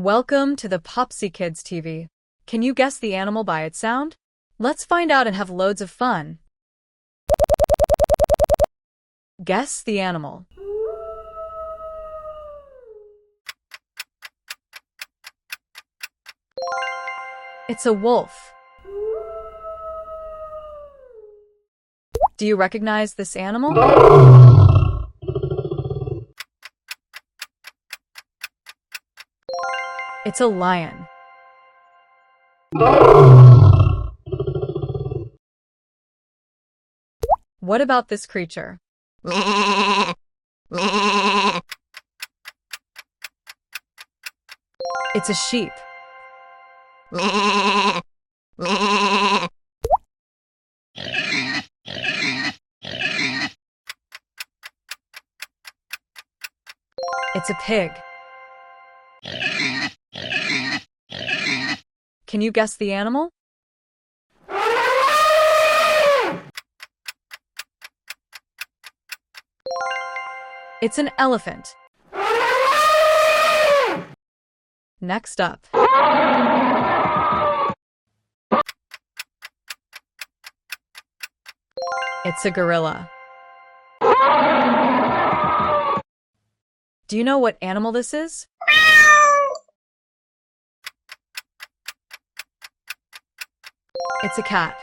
Welcome to the Popsy Kids TV. Can you guess the animal by its sound? Let's find out and have loads of fun. Guess the animal. It's a wolf. Do you recognize this animal? It's a lion. What about this creature? It's a sheep. It's a pig. Can you guess the animal? It's an elephant. Next up. It's a gorilla. Do you know what animal this is? It's a cat.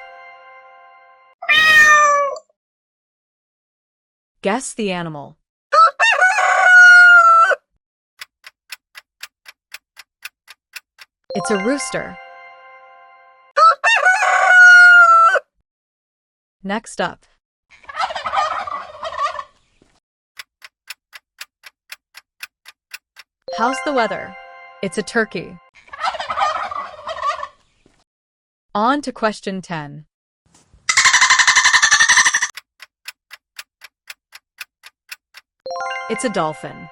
Guess the animal. It's a rooster. Next up. How's the weather? It's a turkey. On to question 10. It's a dolphin.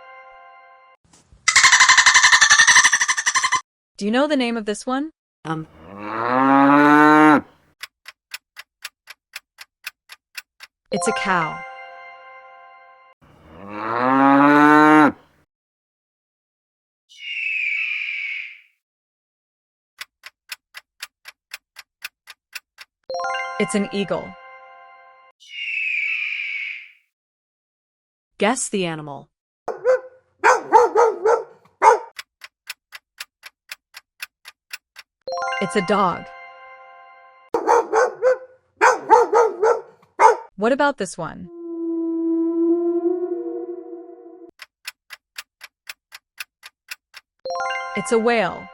Do you know the name of this one? It's a cow. It's an eagle. Guess the animal. It's a dog. What about this one? It's a whale.